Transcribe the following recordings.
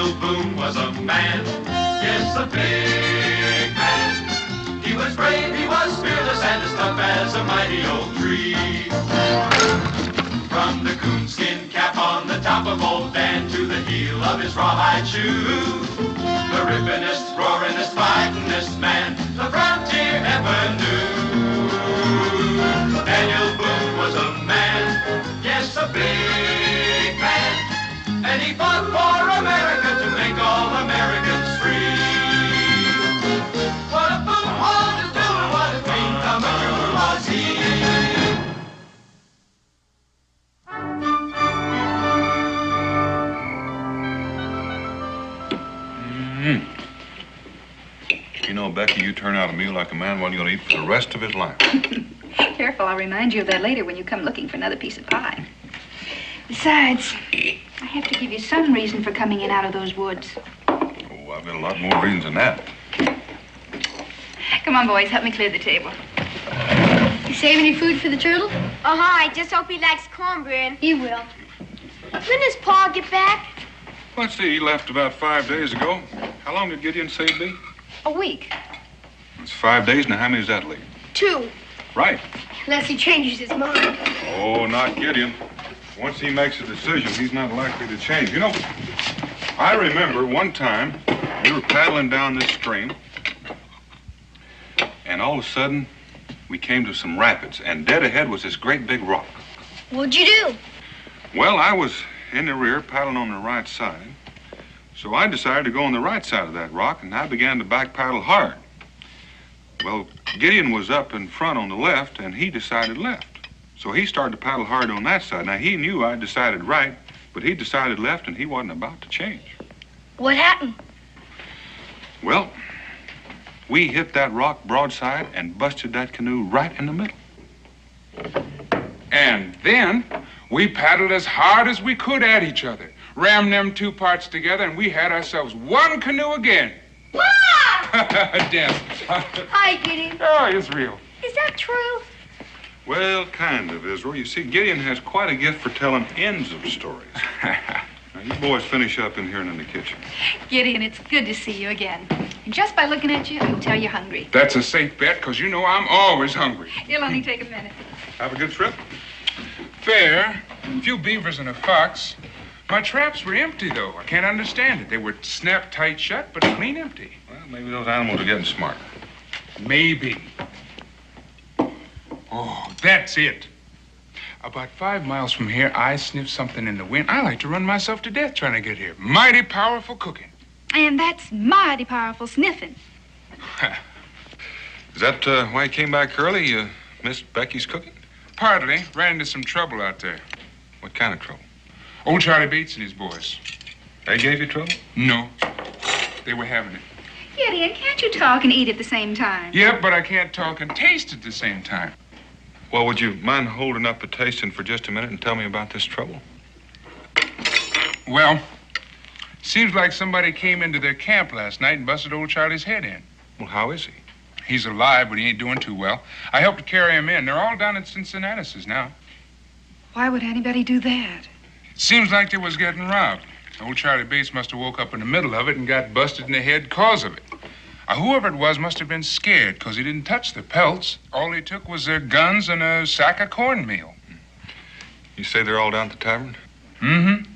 Daniel Boone was a man, yes, a big man. He was brave, he was fearless, and as tough as a mighty oak tree. From the coonskin cap on the top of old Dan to the heel of his rawhide shoe, the rippinest, roaringest, fightingest man the frontier ever knew. Daniel Boone was a man, yes, a big man, and he fought for America to make all Americans free. What a Boone wanted to do and what a dream come true was he. You know, Becky, you turn out a meal like a man one you're going to eat for the rest of his life. Careful, I'll remind you of that later when you come looking for another piece of pie. Besides, I have to give you some reason for coming in out of those woods. Oh, I've got a lot more reasons than that. Come on, boys, help me clear the table. You save any food for the turtle? I just hope he likes cornbread. He will. When does Pa get back? Let's see, he left about 5 days ago. How long did Gideon say he'd be? A week. It's 5 days, now how many does that leave? 2. Right. Unless he changes his mind. Oh, not Gideon. Once he makes a decision, he's not likely to change. You know, I remember one time we were paddling down this stream, and all of a sudden, we came to some rapids, and dead ahead was this great big rock. What'd you do? Well, I was in the rear, paddling on the right side, so I decided to go on the right side of that rock, and I began to back paddle hard. Well, Gideon was up in front on the left, and he decided left. So he started to paddle hard on that side. Now, he knew I decided right, but he decided left, and he wasn't about to change. What happened? Well, we hit that rock broadside and busted that canoe right in the middle. And then we paddled as hard as we could at each other, rammed them 2 parts together, and we had ourselves one canoe again. Death. Hi, Gideon. Oh, it's real. Is that true? Well, kind of, Israel. You see, Gideon has quite a gift for telling ends of stories. Now, you boys finish up in here and in the kitchen. Gideon, it's good to see you again. And just by looking at you, I can tell you're hungry. That's a safe bet, because you know I'm always hungry. It'll only take a minute. Have a good trip. Fair. A few beavers and a fox. My traps were empty, though. I can't understand it. They were snapped tight shut, but clean empty. Well, maybe those animals are getting smarter. Maybe. Oh, that's it. About 5 miles from here, I sniffed something in the wind. I like to run myself to death trying to get here. Mighty powerful cooking. And that's mighty powerful sniffing. Is that why you came back early? You missed Becky's cooking? Partly. Ran into some trouble out there. What kind of trouble? Old Charlie Bates and his boys. They gave you trouble? No. They were having it. Gideon, can't you talk and eat at the same time? Yep, but I can't talk and taste at the same time. Well, would you mind holding up the tasting for just a minute and tell me about this trouble? Well, seems like somebody came into their camp last night and busted old Charlie's head in. Well, how is he? He's alive, but he ain't doing too well. I helped to carry him in. They're all down at Cincinnatus's now. Why would anybody do that? Seems like they was getting robbed. Old Charlie Bates must have woke up in the middle of it and got busted in the head cause of it. Whoever it was must have been scared, because he didn't touch the pelts. All he took was their guns and a sack of cornmeal. You say they're all down at the tavern? Mm-hmm.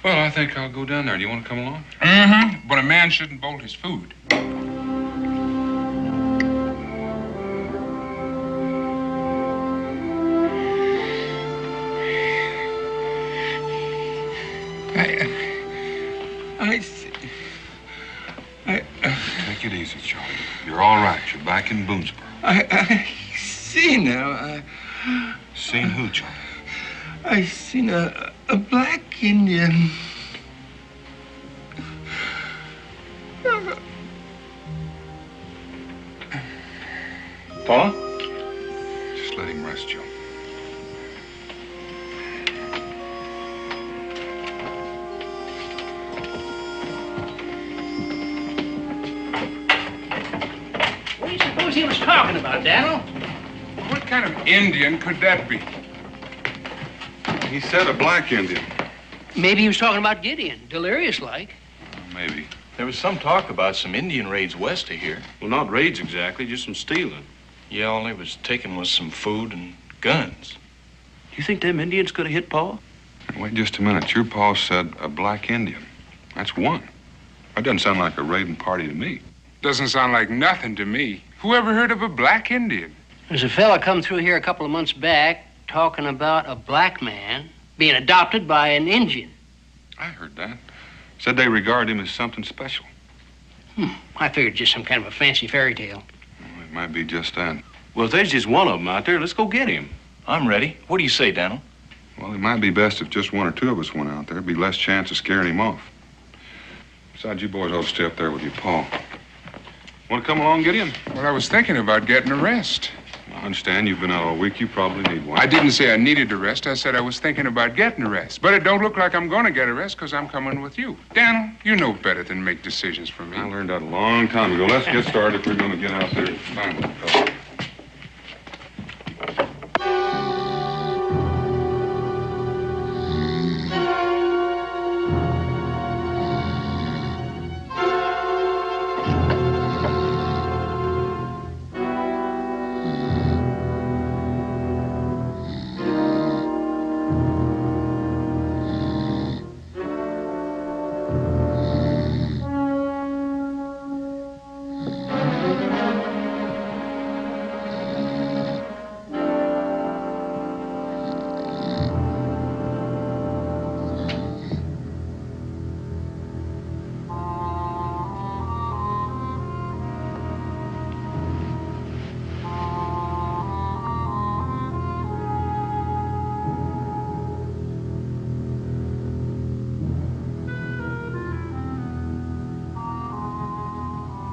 Well, I think I'll go down there. Do you want to come along? Mm-hmm. But a man shouldn't bolt his food. Take it easy, Charlie. You're all right. You're back in Boonesboro. I see now. Seen who, Charlie? I seen a black Indian. Pa? Just let him rest, Joe. What do you suppose he was talking about, Daniel? What kind of Indian could that be? He said a black Indian. Maybe he was talking about Gideon, delirious-like. Maybe. There was some talk about some Indian raids west of here. Well, not raids exactly, just some stealing. Yeah, all they was taking was some food and guns. You think them Indians could have hit Pa? Wait just a minute. Your pa said a black Indian. That's one. That doesn't sound like a raiding party to me. Doesn't sound like nothing to me. Who ever heard of a black Indian? There's a fella come through here a couple of months back talking about a black man being adopted by an Indian. I heard that. Said they regard him as something special. I figured just some kind of a fancy fairy tale. Well, it might be just that. Well, if there's just one of them out there, let's go get him. I'm ready. What do you say, Daniel? Well, it might be best if just one or two of us went out there. There'd be less chance of scaring him off. Besides, you boys ought to stay up there with your pa. Want to come along, Gideon? Well, I was thinking about getting a rest. I understand you've been out all week. You probably need one. I didn't say I needed a rest. I said I was thinking about getting a rest. But it don't look like I'm going to get a rest because I'm coming with you. Daniel, you know better than make decisions for me. I learned that a long time ago. Let's get started if we're going to get out there and find one fellow.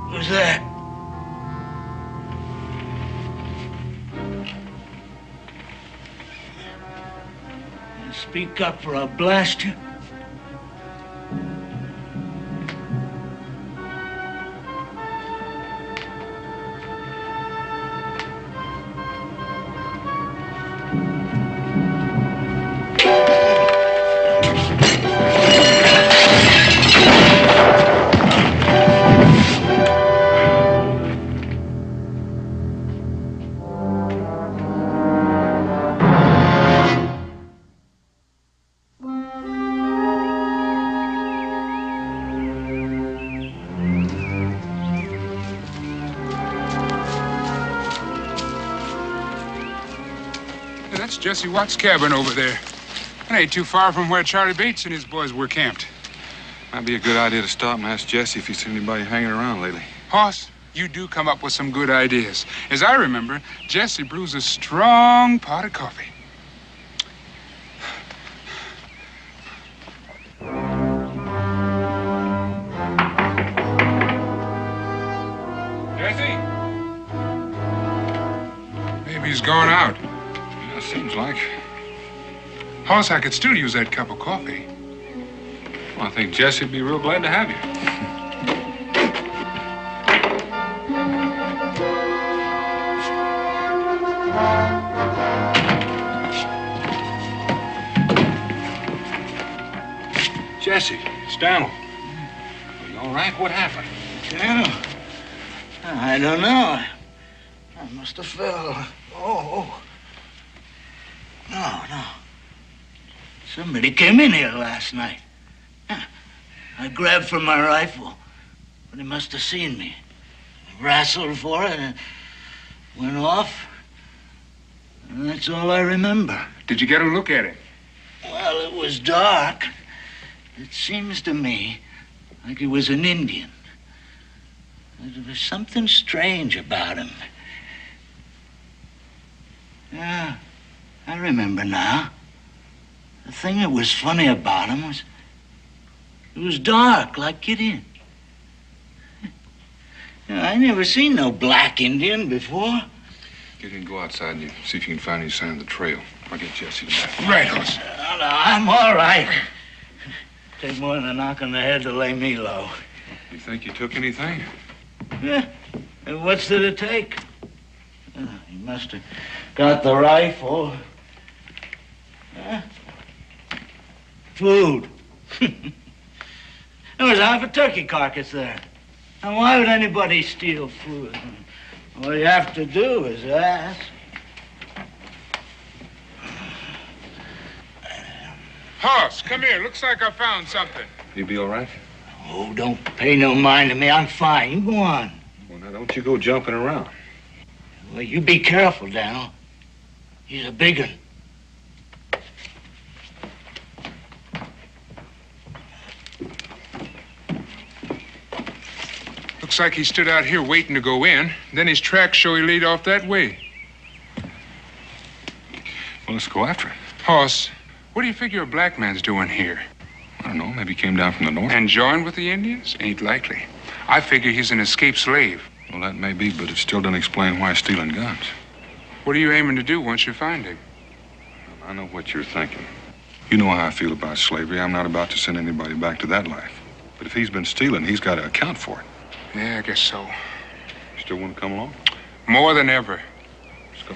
Who's that? Speak up or I'll blast you. That's Jesse Watt's cabin over there. It ain't too far from where Charlie Bates and his boys were camped. Might be a good idea to stop and ask Jesse if he's seen anybody hanging around lately. Hoss, you do come up with some good ideas. As I remember, Jesse brews a strong pot of coffee. Jesse? Maybe he's gone out. Yeah, seems like. Hoss, I could still use that cup of coffee. Well, I think Jesse'd be real glad to have you. Jesse, it's Daniel. Are you all right? What happened? Daniel? I don't know. I must have fell. Oh. No. Somebody came in here last night. I grabbed for my rifle, but he must have seen me. I wrestled for it and went off. And that's all I remember. Did you get a look at him? Well, it was dark. It seems to me like he was an Indian. There was something strange about him. Yeah, I remember now. The thing that was funny about him was it was dark, like Gideon. I never seen no black Indian before. Get in, go outside and see if you can find any sign of the trail. I'll get Jesse back. Right, Hoss. No, I'm all right. Take more than a knock on the head to lay me low. You think you took anything? Yeah. And what's did it take? He must have got the rifle. Food. There was half a turkey carcass there. And why would anybody steal food? All you have to do is ask. Hoss, come here. Looks like I found something. You be all right? Oh, don't pay no mind to me. I'm fine. You go on. Well, now, don't you go jumping around. Well, you be careful, Daniel. He's a big one. Looks like he stood out here waiting to go in. Then his tracks show he laid off that way. Well, let's go after it. Hoss, what do you figure a black man's doing here? I don't know. Maybe he came down from the north. And joined with the Indians? Ain't likely. I figure he's an escaped slave. Well, that may be, but it still doesn't explain why he's stealing guns. What are you aiming to do once you find him? I know what you're thinking. You know how I feel about slavery. I'm not about to send anybody back to that life. But if he's been stealing, he's got to account for it. Yeah, I guess so. You still want to come along? More than ever. Let's go.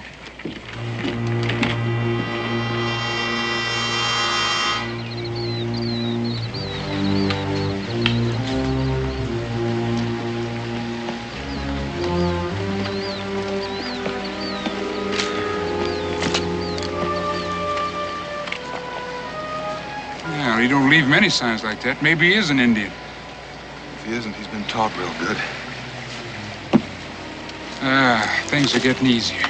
Well, he don't leave many signs like that. Maybe he is an Indian. If he isn't, he's been taught real good. Things are getting easier.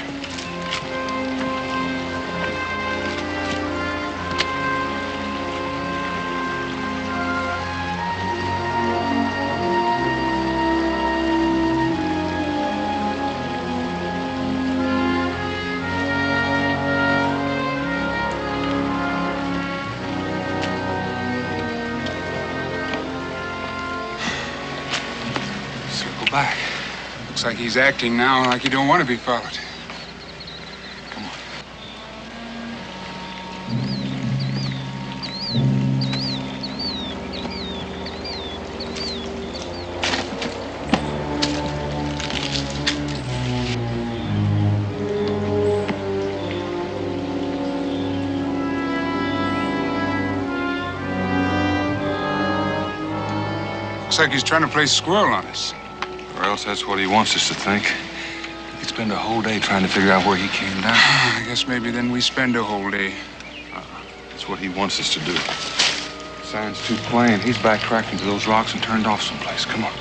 Back. Looks like he's acting now like he don't want to be followed. Come on. Looks like he's trying to play squirrel on us. Or else that's what he wants us to think. He could spend a whole day trying to figure out where he came down. I guess maybe then we spend a whole day. That's what he wants us to do. The sign's too plain. He's backtracked into those rocks and turned off someplace. Come on.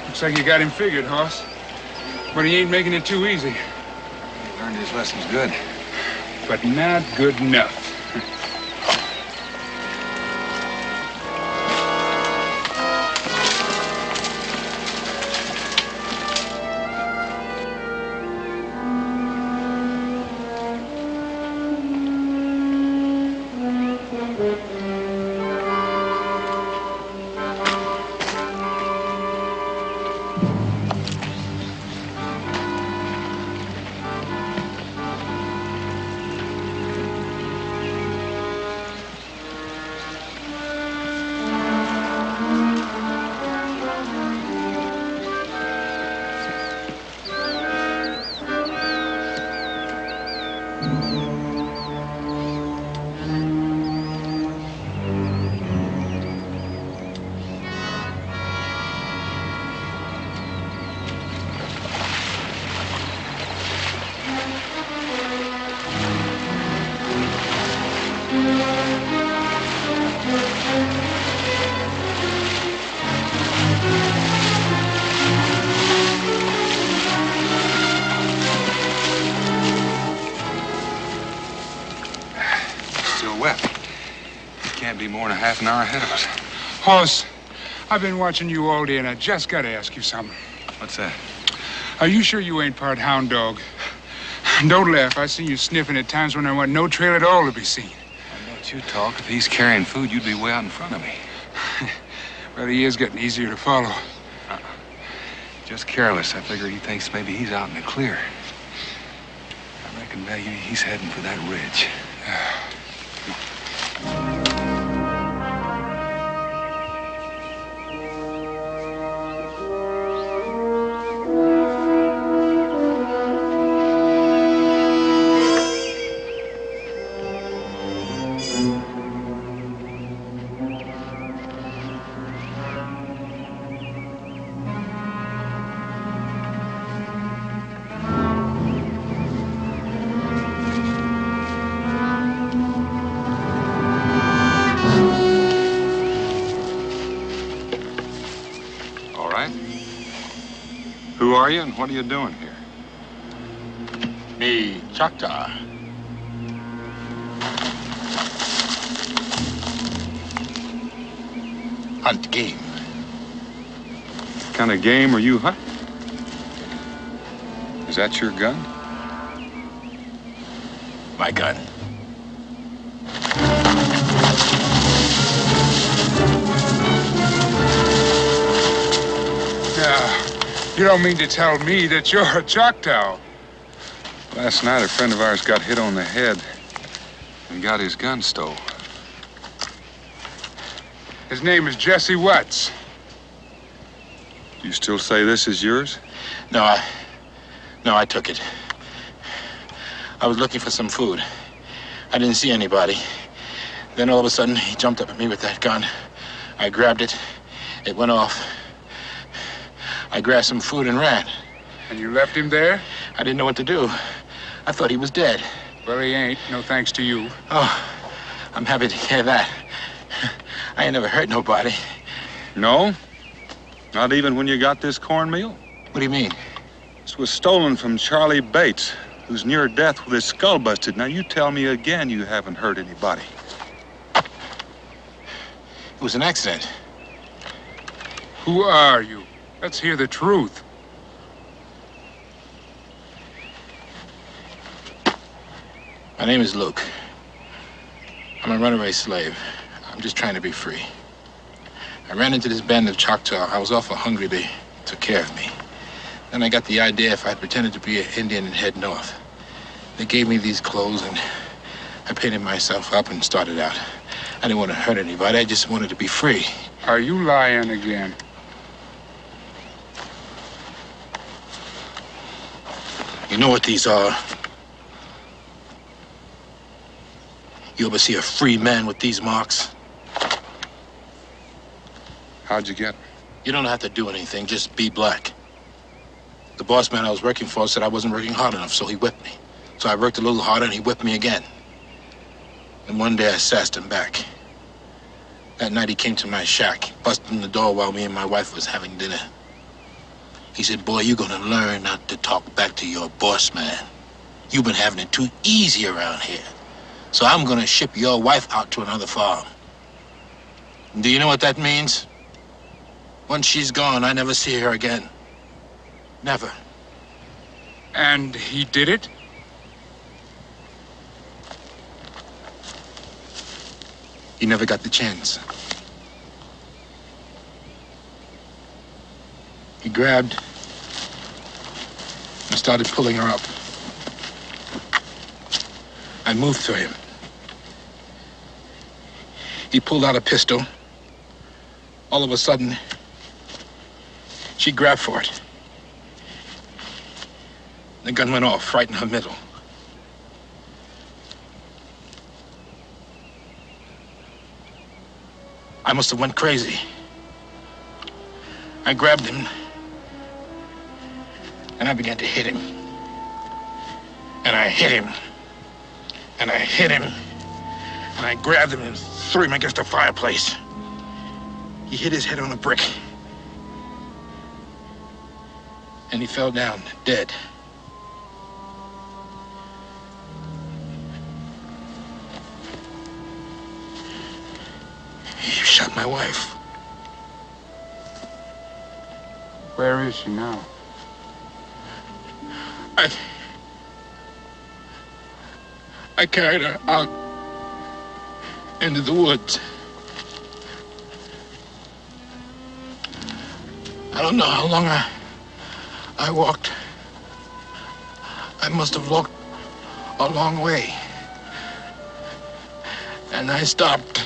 Looks like you got him figured, Hoss. But he ain't making it too easy. He learned his lessons good. But not good enough. wet. He can't be more than a half an hour ahead of us. Hoss, I've been watching you all day, and I just got to ask you something. What's that? Are you sure you ain't part hound dog? Don't laugh. I seen you sniffing at times when there wasn't no trail at all to be seen. Well, don't you talk. If he's carrying food, you'd be way out in front of me. Well, he is getting easier to follow. Just careless. I figure he thinks maybe he's out in the clear. I reckon maybe he's heading for that ridge. Who are you and what are you doing here? Me, Choctaw. Hunt game. What kind of game are you hunting? Is that your gun? My gun. You don't mean to tell me that you're a Choctaw? Last night, a friend of ours got hit on the head and got his gun stole. His name is Jesse Watts. Do you still say this is yours? No, I took it. I was looking for some food. I didn't see anybody. Then all of a sudden, he jumped up at me with that gun. I grabbed it. It went off. I grabbed some food and ran. And you left him there? I didn't know what to do. I thought he was dead. Well, he ain't. No thanks to you. Oh, I'm happy to hear that. I ain't never hurt nobody. No? Not even when you got this cornmeal? What do you mean? This was stolen from Charlie Bates, who's near death with his skull busted. Now, you tell me again you haven't hurt anybody. It was an accident. Who are you? Let's hear the truth. My name is Luke. I'm a runaway slave. I'm just trying to be free. I ran into this band of Choctaw. I was awful hungry. They took care of me. Then I got the idea if I pretended to be an Indian and head north. They gave me these clothes and I painted myself up and started out. I didn't want to hurt anybody. I just wanted to be free. Are you lying again? You know what these are? You ever see a free man with these marks? How'd you get them? You don't have to do anything, just be black. The boss man I was working for said I wasn't working hard enough, so he whipped me. So I worked a little harder and he whipped me again. And one day I sassed him back. That night he came to my shack, busted in the door while me and my wife was having dinner. He said, boy, you're gonna learn not to talk back to your boss man. You've been having it too easy around here. So I'm gonna ship your wife out to another farm. Do you know what that means? Once she's gone, I never see her again. Never. And he did it? He never got the chance. He grabbed and started pulling her up. I moved to him. He pulled out a pistol. All of a sudden, she grabbed for it. The gun went off right in her middle. I must have went crazy. I grabbed him, and I began to hit him. And I hit him, and I hit him, and I grabbed him and threw him against the fireplace. He hit his head on a brick, and he fell down, dead. You shot my wife. Where is she now? I carried her out into the woods. I don't know how long I walked. I must have walked a long way. And I stopped.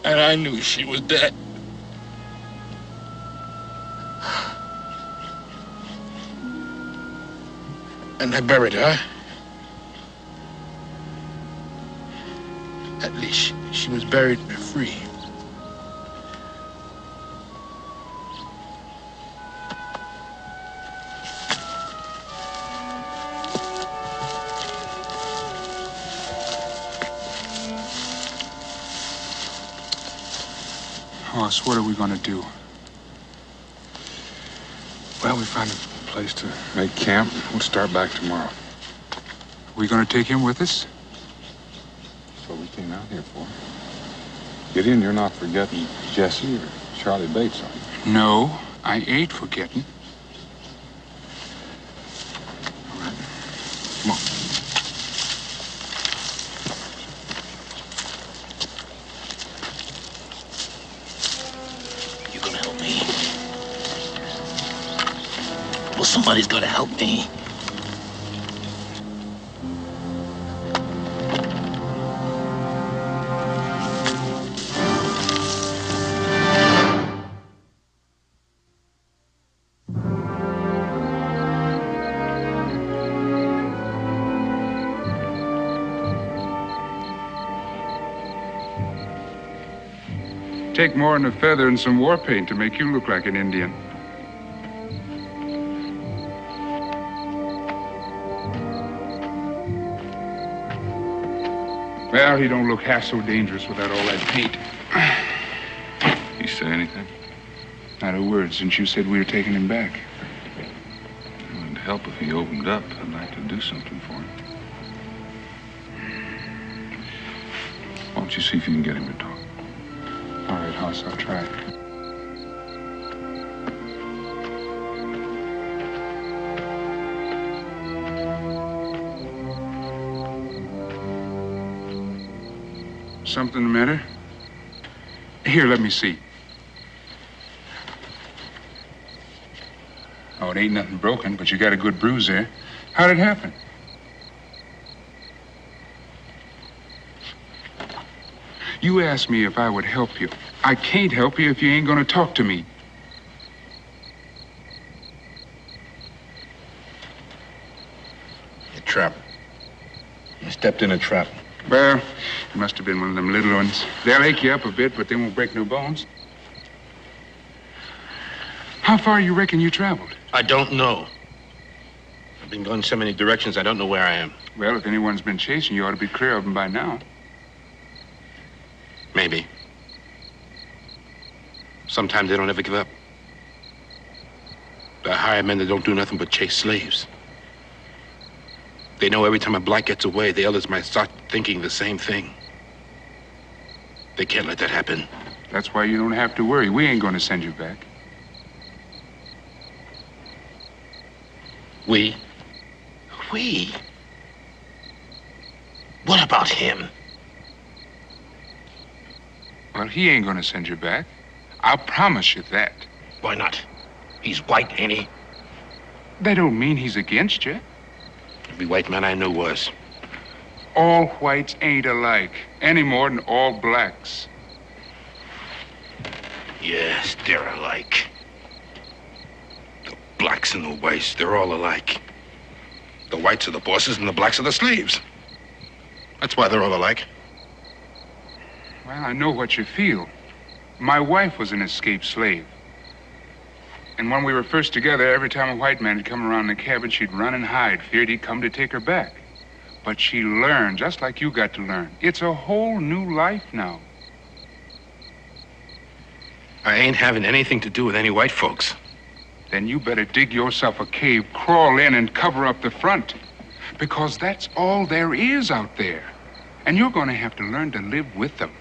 And I knew she was dead. And I buried her. At least she was buried free. Hoss, what are we gonna do? Well, we find a place to make camp. We'll start back tomorrow. We gonna take him with us? That's what we came out here for. Gideon, you're not forgetting Jesse or Charlie Bates, are you? No, I ain't forgetting. All right. Come on. You gonna help me? Well, somebody's gotta help me. Take more than a feather and some war paint to make you look like an Indian. Well, he don't look half so dangerous without all that paint. You say anything? Not a word since you said we were taking him back. It would help if he opened up. I'd like to do something for him. Why don't you see if you can get him to talk? All right, Hoss, I'll try. Something the matter? Here, let me see. Oh, it ain't nothing broken, but you got a good bruise there. How'd it happen? You asked me if I would help you. I can't help you if you ain't gonna talk to me. A trap. I stepped in a trap. Well, it must have been one of them little ones. They'll ache you up a bit, but they won't break no bones. How far you reckon you traveled? I don't know. I've been going so many directions, I don't know where I am. Well, if anyone's been chasing you, ought to be clear of them by now. Maybe. Sometimes they don't ever give up. The hired men that don't do nothing but chase slaves. They know every time a black gets away, the others might start thinking the same thing. They can't let that happen. That's why you don't have to worry. We ain't gonna send you back. We? We? What about him? Well, he ain't gonna send you back. I'll promise you that. Why not? He's white, ain't he? That don't mean he's against you. Every white man I knew was. All whites ain't alike, any more than all blacks. Yes, they're alike. The blacks and the whites, they're all alike. The whites are the bosses and the blacks are the slaves. That's why they're all alike. Well, I know what you feel. My wife was an escaped slave. And when we were first together, every time a white man had come around the cabin, she'd run and hide, feared he'd come to take her back. But she learned, just like you got to learn. It's a whole new life now. I ain't having anything to do with any white folks. Then you better dig yourself a cave, crawl in, and cover up the front. Because that's all there is out there. And you're going to have to learn to live with them.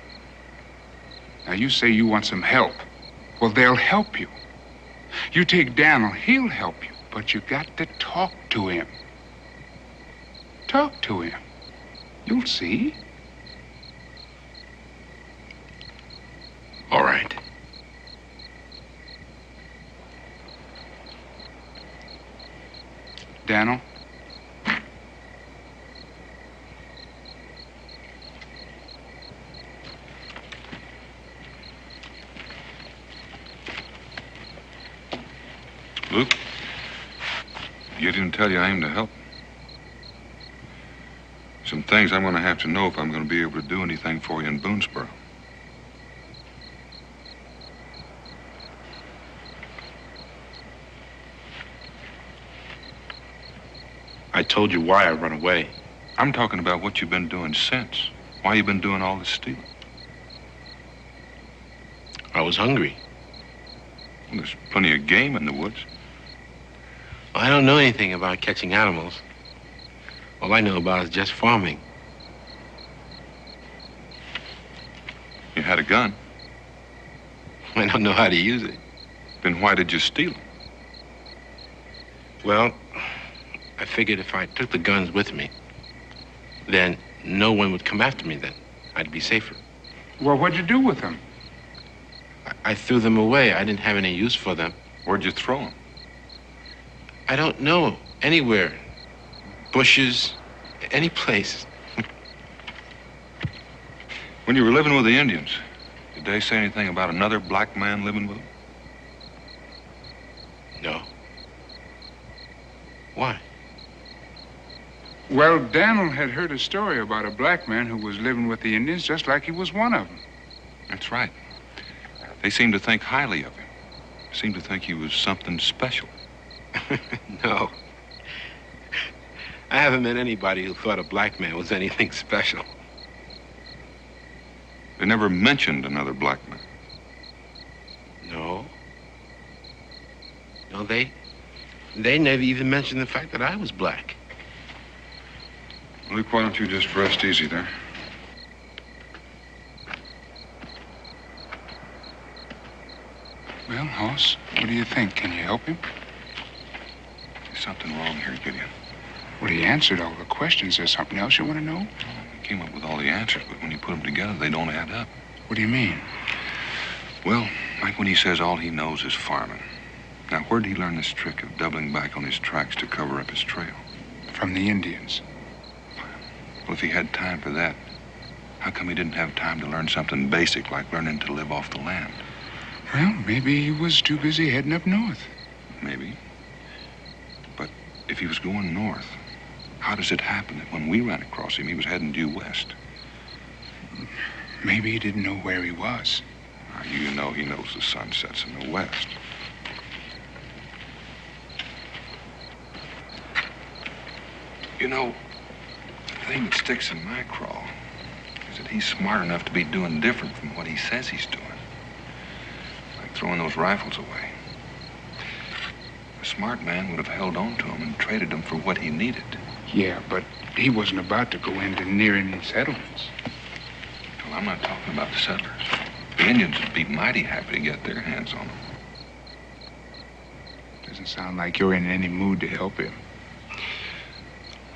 Now, you say you want some help. Well, they'll help you. You take Daniel, he'll help you. But you got to talk to him. Talk to him. You'll see. All right. Daniel? Luke, you didn't tell you I aim to help. Some things I'm going to have to know if I'm going to be able to do anything for you in Boonesboro. I told you why I run away. I'm talking about what you've been doing since. Why you've been doing all this stealing. I was hungry. Well, there's plenty of game in the woods. Well, I don't know anything about catching animals. All I know about is just farming. You had a gun. I don't know how to use it. Then why did you steal them? Well, I figured if I took the guns with me, then no one would come after me then. I'd be safer. Well, what'd you do with them? I threw them away. I didn't have any use for them. Where'd you throw them? I don't know. Anywhere. Bushes. Any place. When you were living with the Indians, did they say anything about another black man living with them? No. Why? Well, Daniel had heard a story about a black man who was living with the Indians just like he was one of them. That's right. They seemed to think highly of him. Seemed to think he was something special. No. I haven't met anybody who thought a black man was anything special. They never mentioned another black man. No. No, they never even mentioned the fact that I was black. Luke, why don't you just rest easy there? Well, Hoss, what do you think? Can you help him? There's something wrong here, Gideon. Well, he answered all the questions. There's something else you want to know? He came up with all the answers, but when you put them together, they don't add up. What do you mean? Well, like when he says all he knows is farming. Now, where'd he learn this trick of doubling back on his tracks to cover up his trail? From the Indians. Well, if he had time for that, how come he didn't have time to learn something basic like learning to live off the land? Well, maybe he was too busy heading up north. Maybe. But if he was going north, how does it happen that when we ran across him, he was heading due west? Maybe he didn't know where he was. Now, you know he knows the sun sets in the west. You know, the thing that sticks in my craw is that he's smart enough to be doing different from what he says he's doing. Like throwing those rifles away. A smart man would have held on to them and traded them for what he needed. Yeah, but he wasn't about to go into near any settlements. Well, I'm not talking about the settlers. The Indians would be mighty happy to get their hands on them. Doesn't sound like you're in any mood to help him.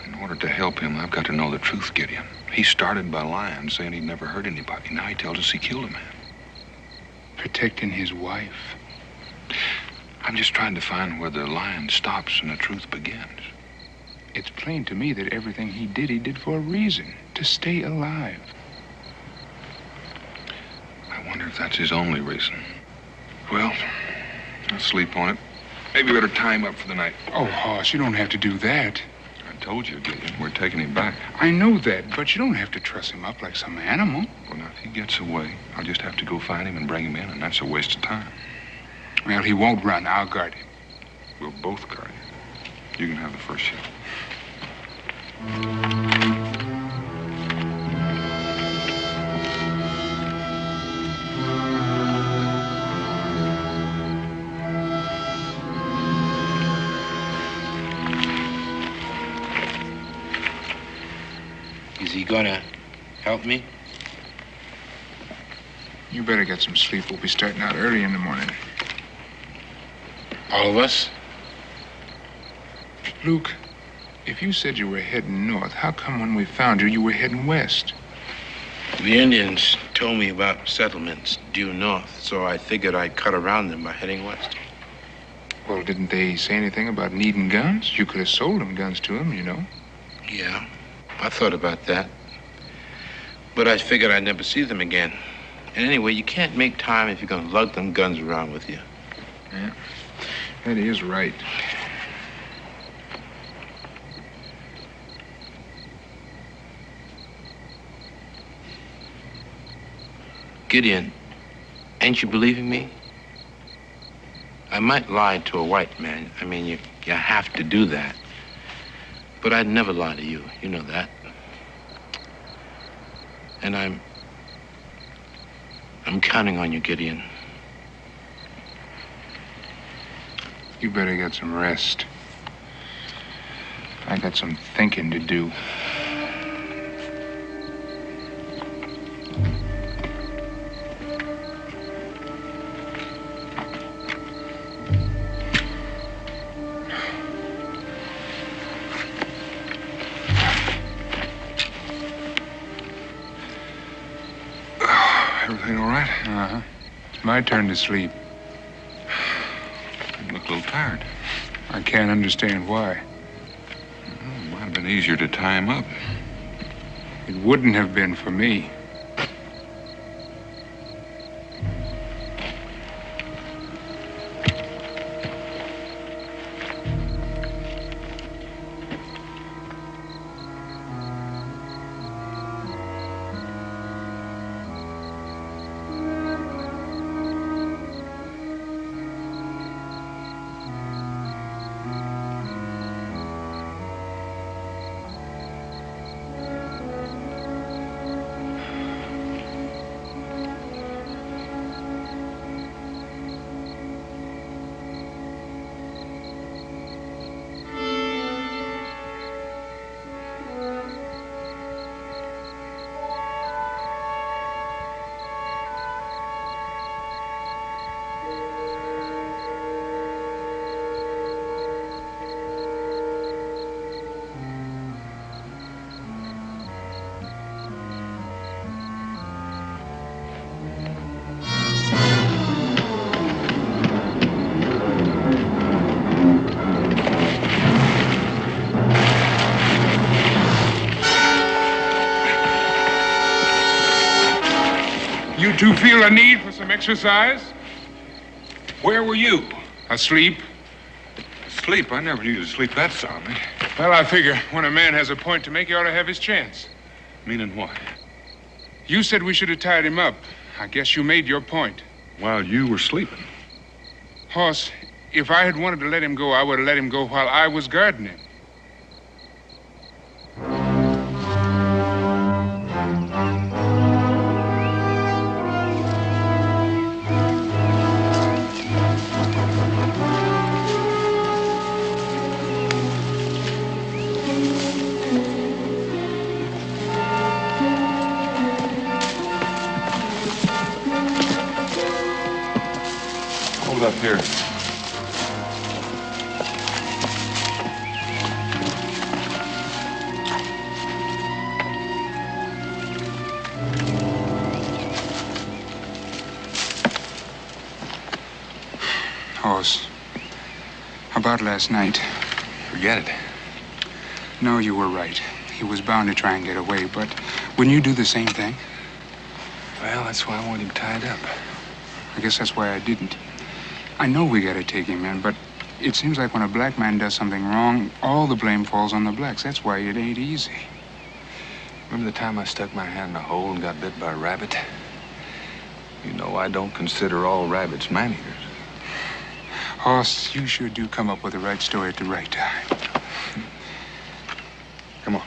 In order to help him, I've got to know the truth, Gideon. He started by lying, saying he'd never hurt anybody. Now he tells us he killed a man. Protecting his wife. I'm just trying to find where the lying stops and the truth begins. It's plain to me that everything he did for a reason. To stay alive. I wonder if that's his only reason. Well, I'll sleep on it. Maybe better tie him up for the night. Oh, Hoss, you don't have to do that. I told you, Gideon, we're taking him back. I know that, but you don't have to truss him up like some animal. Well, now, if he gets away, I'll just have to go find him and bring him in, and that's a waste of time. Well, he won't run. I'll guard him. We'll both guard him. You can have the first shot. Is he gonna help me? You better get some sleep. We'll be starting out early in the morning. All of us? Luke, if you said you were heading north, how come when we found you, you were heading west? The Indians told me about settlements due north, so I figured I'd cut around them by heading west. Well, didn't they say anything about needing guns? You could have sold them guns to them, you know. Yeah, I thought about that. But I figured I'd never see them again. And anyway, you can't make time if you're going to lug them guns around with you. Yeah, that is right. Gideon, ain't you believing me? I might lie to a white man. I mean, you have to do that. But I'd never lie to you. You know that. And I'm counting on you, Gideon. You better get some rest. I got some thinking to do. Everything all right? Uh-huh. It's my turn to sleep. You look a little tired. I can't understand why. Well, it might have been easier to tie him up. It wouldn't have been for me. You two feel a need for some exercise? Where were you? Asleep. Sleep? I never knew you to sleep that soundly. Well, I figure when a man has a point to make, he ought to have his chance. Meaning what? You said we should have tied him up. I guess you made your point. While you were sleeping. Hoss, if I had wanted to let him go, I would have let him go while I was guarding him. Hold up here. Hoss, how about last night? Forget it. No, you were right. He was bound to try and get away, but wouldn't you do the same thing? Well, that's why I want him tied up. I guess that's why I didn't. I know we gotta take him in, but it seems like when a black man does something wrong, all the blame falls on the blacks. That's why it ain't easy. Remember the time I stuck my hand in a hole and got bit by a rabbit? You know, I don't consider all rabbits man-eaters. Hoss, you sure do come up with the right story at the right time. Come on.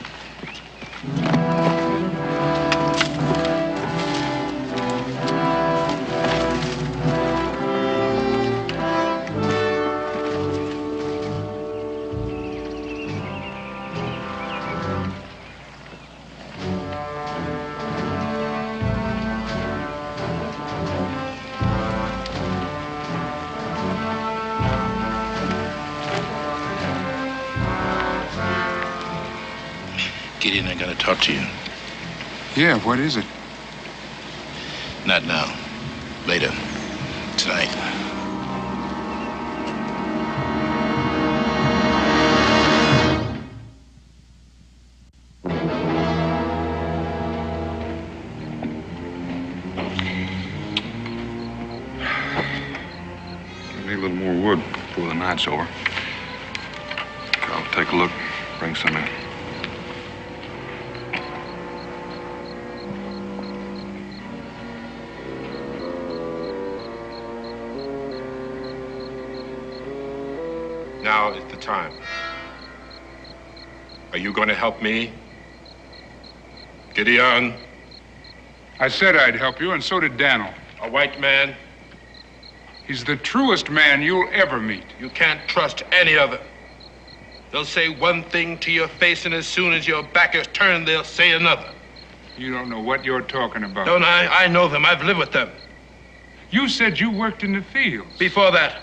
Gideon, I gotta talk to you. Yeah, what is it? Not now. Later. Tonight. I need a little more wood before the night's over. I'll take a look, bring some in. Now is the time. Are you going to help me? Gideon? I said I'd help you, and so did Daniel. A white man? He's the truest man you'll ever meet. You can't trust any of them. They'll say one thing to your face, and as soon as your back is turned, they'll say another. You don't know what you're talking about. Don't I? I know them. I've lived with them. You said you worked in the fields. Before that,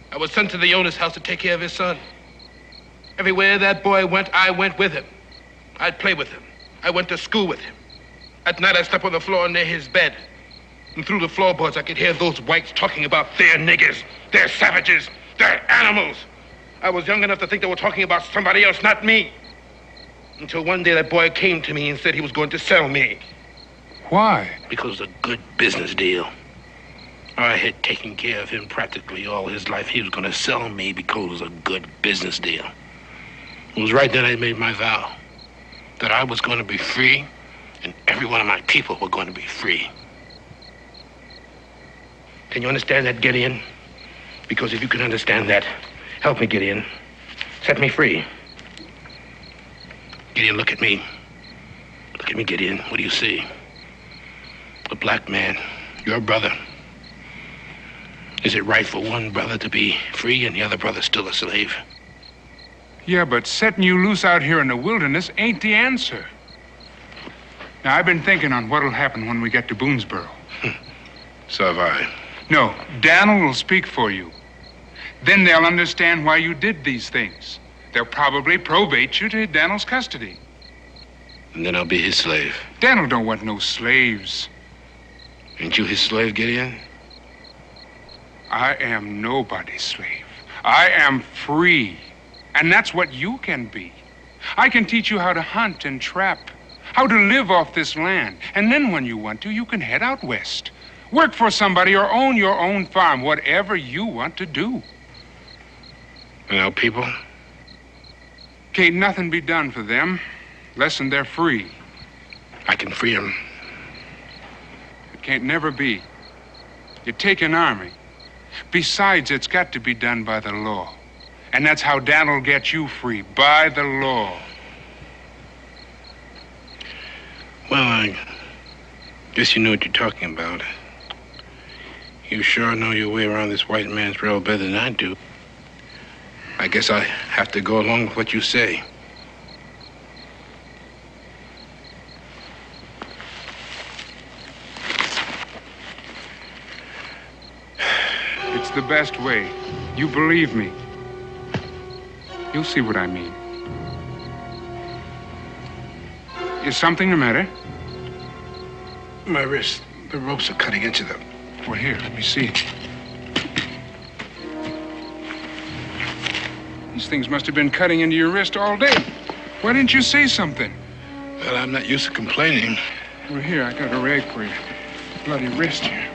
I was sent to the owner's house to take care of his son. Everywhere that boy went, I went with him. I'd play with him. I went to school with him. At night, I slept on the floor near his bed. And through the floorboards, I could hear those whites talking about their niggers, their savages, their animals. I was young enough to think they were talking about somebody else, not me. Until one day, that boy came to me and said he was going to sell me. Why? Because of a good business deal. I had taken care of him practically all his life. He was going to sell me because it was a good business deal. It was right then I made my vow that I was going to be free and every one of my people were going to be free. Can you understand that, Gideon? Because if you can understand that, help me, Gideon. Set me free. Gideon, look at me. Look at me, Gideon. What do you see? A black man, your brother. Is it right for one brother to be free and the other brother still a slave? Yeah, but setting you loose out here in the wilderness ain't the answer. Now, I've been thinking on what'll happen when we get to Boonesboro. So have I. No, Daniel will speak for you. Then they'll understand why you did these things. They'll probably probate you to Daniel's custody. And then I'll be his slave. Daniel don't want no slaves. Ain't you his slave, Gideon? I am nobody's slave. I am free. And that's what you can be. I can teach you how to hunt and trap, how to live off this land. And then when you want to, you can head out west. Work for somebody or own your own farm, whatever you want to do. And our people? Can't nothing be done for them, less than they're free. I can free them. It can't never be. You take an army. Besides, it's got to be done by the law. And that's how Dan'll get you free, by the law. Well, I guess you know what you're talking about. You sure know your way around this white man's rail better than I do. I guess I have to go along with what you say. It's the best way. You believe me. You'll see what I mean. Is something the matter? My wrist. The ropes are cutting into them. Well, here, let me see. These things must have been cutting into your wrist all day. Why didn't you say something? Well, I'm not used to complaining. Well, here, I got a rag for you. Bloody wrist here.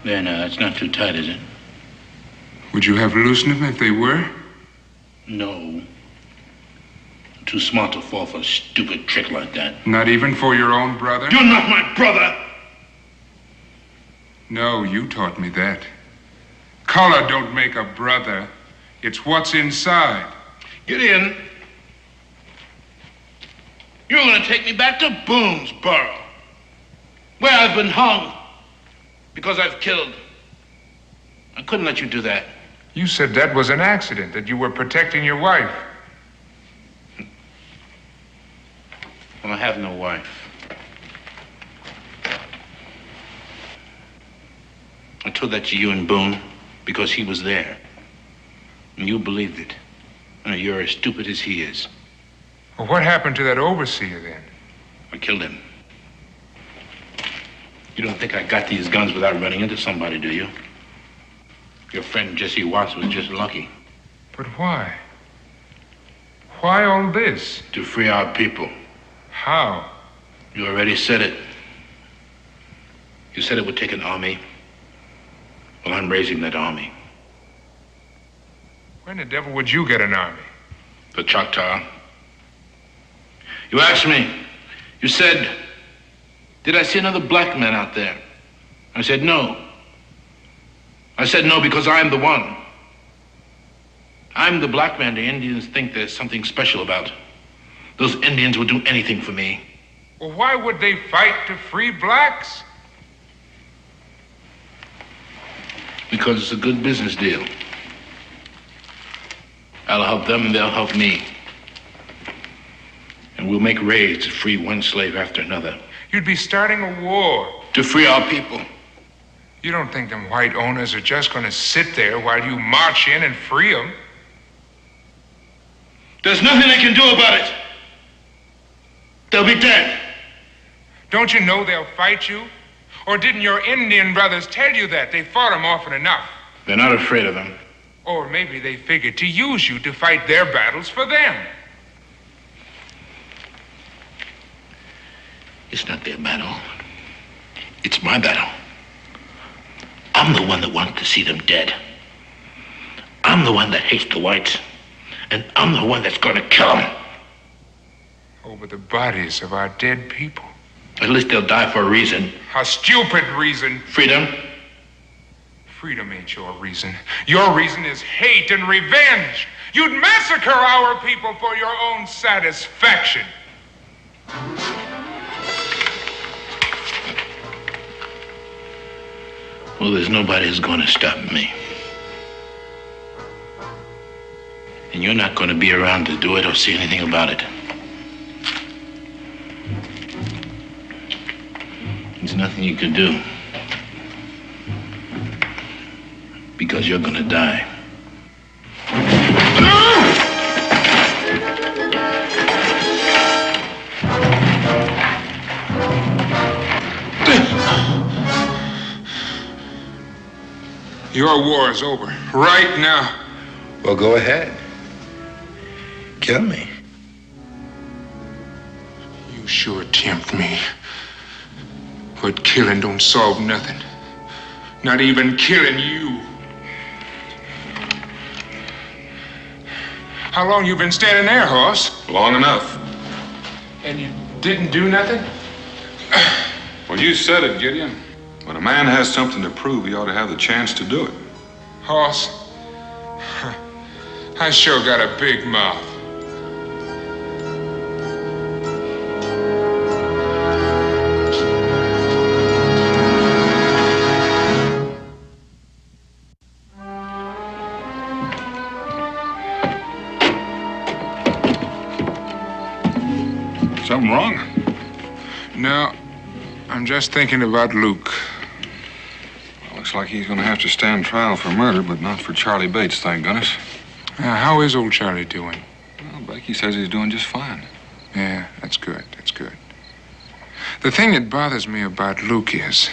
There now, it's not too tight, is it? Would you have loosened them if they were? No. I'm too smart to fall for a stupid trick like that. Not even for your own brother? You're not my brother! No, you taught me that. Color don't make a brother. It's what's inside. Gideon, you're going to take me back to Boonesboro, where I've been hung because I've killed. I couldn't let you do that. You said that was an accident, that you were protecting your wife. Well, I have no wife. I told that to you and Boone because he was there. And you believed it. You're as stupid as he is. Well, what happened to that overseer then? I killed him. You don't think I got these guns without running into somebody, do you? Your friend Jesse Watts was just lucky. But why? Why all this? To free our people. How? You already said it. You said it would take an army. Well, I'm raising that army. When the devil would you get an army? The Choctaw. You asked me. You said, did I see another black man out there? I said, no. I said no because I'm the one. I'm the black man the Indians think there's something special about. Those Indians would do anything for me. Well, why would they fight to free blacks? Because it's a good business deal. I'll help them and they'll help me. And we'll make raids to free one slave after another. You'd be starting a war. To free our people. You don't think them white owners are just going to sit there while you march in and free them? There's nothing they can do about it. They'll be dead. Don't you know they'll fight you? Or didn't your Indian brothers tell you that? They fought them often enough. They're not afraid of them. Or maybe they figured to use you to fight their battles for them. It's not their battle. It's my battle. I'm the one that wants to see them dead. I'm the one that hates the whites. And I'm the one that's going to kill them. Over the bodies of our dead people. At least they'll die for a reason. A stupid reason. Freedom? Freedom ain't your reason. Your reason is hate and revenge. You'd massacre our people for your own satisfaction. Well, there's nobody who's going to stop me. And you're not going to be around to do it or see anything about it. There's nothing you can do. Because you're going to die. Your war is over. Right now. Well, go ahead. Kill me. You sure tempt me. But killing don't solve nothing. Not even killing you. How long you been standing there, Hoss? Long enough. And you didn't do nothing? Well, you said it, Gideon. When a man has something to prove, he ought to have the chance to do it. Hoss, I sure got a big mouth. Something wrong? No, I'm just thinking about Luke. Well, looks like he's going to have to stand trial for murder, but not for Charlie Bates, thank goodness. How is old Charlie doing? Well, Becky says he's doing just fine. Yeah, that's good. That's good. The thing that bothers me about Luke is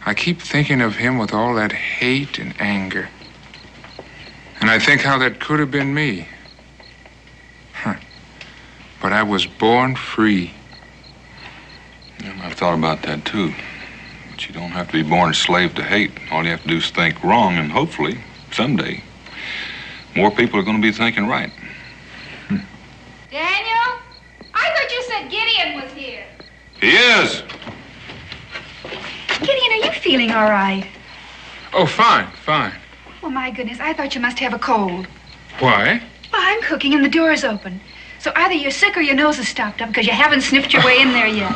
I keep thinking of him with all that hate and anger. And I think how that could have been me. But I was born free. Yeah, I've thought about that, too. But you don't have to be born a slave to hate. All you have to do is think wrong, and hopefully, someday, more people are going to be thinking right. Daniel? I thought you said Gideon was here. He is. Gideon, are you feeling all right? Oh, fine, fine. Oh, my goodness, I thought you must have a cold. Why? Well, I'm cooking and the door's open. So either you're sick or your nose is stopped up because you haven't sniffed your way in there yet.